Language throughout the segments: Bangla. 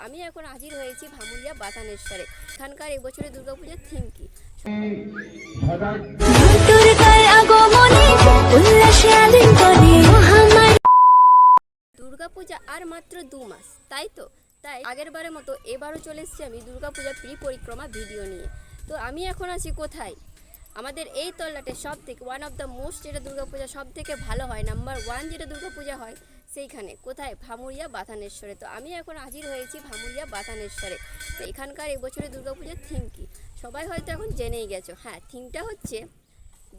আমি এখন হাজির হয়েছি ভামুরিয়া বাতানেশ্বরে। এখানকার এবছরের দুর্গাপূজার থিম কি? দুর্গাপূজা আর মাত্র 2 মাস, তাই তো। তাই আগের বারের মতো এবারও চলে এসেছি আমি দুর্গাপূজার প্রি পরিক্রমা ভিডিও নিয়ে। তো আমি এখন আছি কোথায়? আমাদের এই তল্লাটে সব থেকে ওয়ান অফ দ্য মোস্ট যেটা দুর্গাপূজা সব থেকে ভালো হয়, নাম্বার 1 যেটা দুর্গাপূজা হয় সেইখানে। কোথায়? ভামুরিয়া বাতানেশ্বরে। তো আমি এখন হাজির হয়েছি ভামুরিয়া বাতানেশ্বরে। তো এখানকার এবছরের দুর্গাপূজার থিম কি সবাই হয়তো এখন জেনেই গেছো। হ্যাঁ, থিমটা হচ্ছে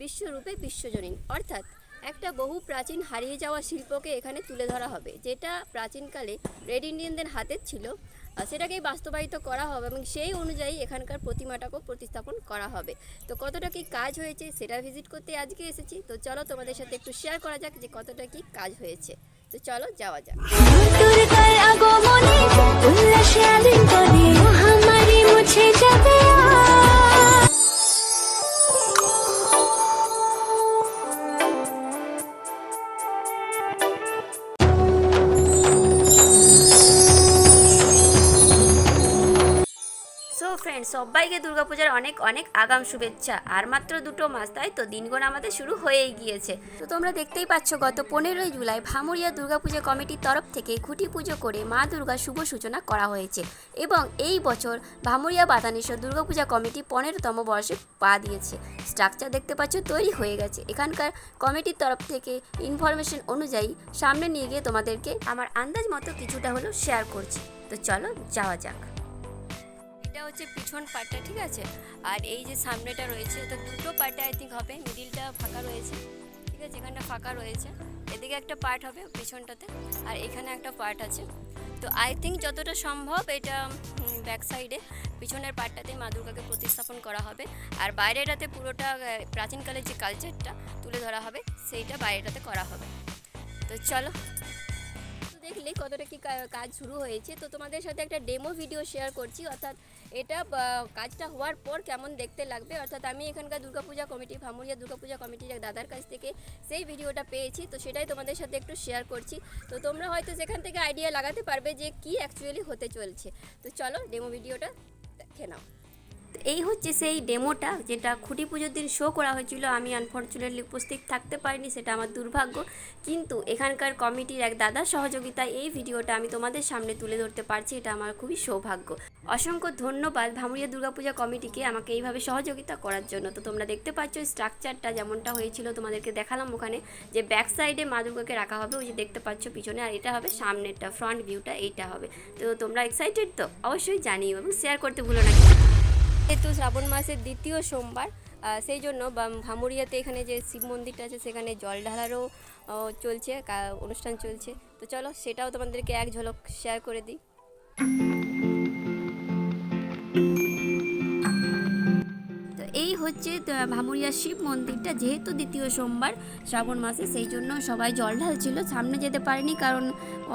বিশ্বরূপে বিশ্বজনীন, অর্থাৎ একটা বহু প্রাচীন হারিয়ে যাওয়া শিল্পকে এখানে তুলে ধরা হবে, যেটা প্রাচীনকালে রেড ইন্ডিয়ানদের হাতে ছিল। সেটাকেই বাস্তবায়িত করা হবে এবং সেই অনুযায়ী এখানকার প্রতিমাটাকেও প্রতিস্থাপন করা হবে। তো কতটা কি কাজ হয়েছে সেটা ভিজিট করতে আজকে এসেছি। তো চলো তোমাদের সাথে একটু শেয়ার করা যাক যে কতটা কি কাজ হয়েছে। তো চলো যাওয়া যাক। সো ফ্রেন্ডস, সবাইকে দুর্গাপূজার অনেক অনেক আগাম শুভেচ্ছা। আর মাত্র 2 মাস, তাই তো দিনগণ আমাদের শুরু হয়েই গিয়েছে। তো তোমরা দেখতেই পাচ্ছ, গত 15ই জুলাই ভামুরিয়া দুর্গাপূজা কমিটির তরফ থেকে খুঁটি পুজো করে মা দুর্গার শুভ সূচনা করা হয়েছে এবং এই বছর ভামুরিয়া বাতানেশ্বর দুর্গাপূজা কমিটি 15তম বর্ষে পা দিয়েছে। স্ট্রাকচার দেখতে পাচ্ছ তৈরি হয়ে গেছে। এখানকার কমিটির তরফ থেকে ইনফরমেশন অনুযায়ী সামনে নিয়ে গিয়ে তোমাদেরকে আমার আন্দাজ মতো কিছুটা হলেও শেয়ার করছি। তো চলো যাওয়া যাক। এটা হচ্ছে পিছন পার্টটা, ঠিক আছে। আর এই যে সামনেটা রয়েছে, তো 2টো পার্টে আই থিঙ্ক হবে। মিডিলটা ফাঁকা রয়েছে, ঠিক আছে, এখানটা ফাঁকা রয়েছে। এদিকে একটা পার্ট হবে পিছনটাতে, আর এখানে একটা পার্ট আছে। তো আই থিঙ্ক যতটা সম্ভব এটা ব্যাক সাইডে পিছনের পার্টটাতে মা দুর্গাকে প্রতিস্থাপন করা হবে, আর বাইরেটাতে পুরোটা প্রাচীনকালের যে কালচারটা তুলে ধরা হবে সেইটা বাইরেটাতে করা হবে। তো চলো দেখলে কতটা কি কাজ শুরু হয়েছে। তো তোমাদের সাথে একটা ডেমো ভিডিও শেয়ার করছি, অর্থাৎ এটা কাজটা হওয়ার পর কেমন দেখতে লাগবে। অর্থাৎ আমি এখানকার দুর্গাপূজা কমিটি, ভামুরিয়া দুর্গাপূজা কমিটির এক দাদার কাছ থেকে সেই ভিডিওটা পেয়েছি, তো সেটাই তোমাদের সাথে একটু শেয়ার করছি। তো তোমরা হয়তো সেখান থেকে আইডিয়া লাগাতে পারবে যে কি অ্যাকচুয়ালি হতে চলছে। তো চলো ডেমো ভিডিওটা দেখে নাও। এই হচ্ছে সেই ডেমোটা, যেটা খুঁটি পুজোর দিন শো করা হয়েছিল। আমি আনফর্চুনেটলি উপস্থিত থাকতে পারিনি, সেটা আমার দুর্ভাগ্য। কিন্তু এখানকার কমিটির এক দাদার সহযোগিতায় এই ভিডিওটা আমি তোমাদের সামনে তুলে ধরতে পারছি, এটা আমার খুবই সৌভাগ্য। অসংখ্য ধন্যবাদ ভামুরিয়া দুর্গাপূজা কমিটিকে আমাকে এইভাবে সহযোগিতা করার জন্য। তো তোমরা দেখতে পাচ্ছ স্ট্রাকচারটা যেমনটা হয়েছিল, তোমাদেরকে দেখালাম ওখানে যে ব্যাক সাইডে মা দুর্গাকে রাখা হবে, ওই যে দেখতে পাচ্ছ পিছনে, আর এটা হবে সামনেরটা, ফ্রন্ট ভিউটা এইটা হবে। তো তোমরা এক্সাইটেড তো? অবশ্যই জানিও এবং শেয়ার করতে ভুলো না। যেহেতু শ্রাবণ মাসের 2য় সোমবার, সেই জন্য ভামুরিয়াতে এখানে যে শিব মন্দিরটা আছে সেখানে জল ঢালারও চলছে, অনুষ্ঠান চলছে। তো চলো সেটাও তোমাদেরকে এক ঝলক শেয়ার করে দিই। তো এই হচ্ছে ভামুরিয়া শিব মন্দিরটা। যেহেতু 2য় সোমবার শ্রাবণ মাসে, সেই জন্য সবাই জল ঢালছিল। সামনে যেতে পারেনি কারণ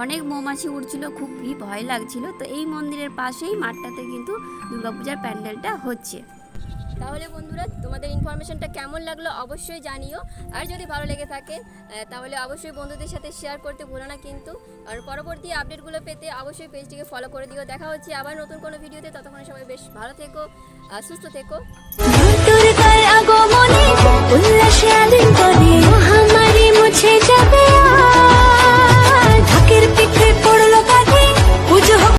অনেক মৌমাছি উড়ছিল, খুবই ভয় লাগছিল। তো এই মন্দিরের পাশেই মাঠটাতে কিন্তু দুর্গাপূজার প্যান্ডেলটা হচ্ছে। তাহলে বন্ধুরা, তোমাদের ইনফরমেশনটা কেমন লাগলো অবশ্যই জানিও। আর যদি ভালো লেগে থাকে তাহলে অবশ্যই বন্ধুদের সাথে শেয়ার করতে ভুলো না কিন্তু। আর পরবর্তী আপডেটগুলো পেতে অবশ্যই পেজটিকে ফলো করে দিও। দেখা হচ্ছে আবার নতুন কোনো ভিডিওতে। ততক্ষণ সবাই বেশ ভালো থেকো, সুস্থ থেকো।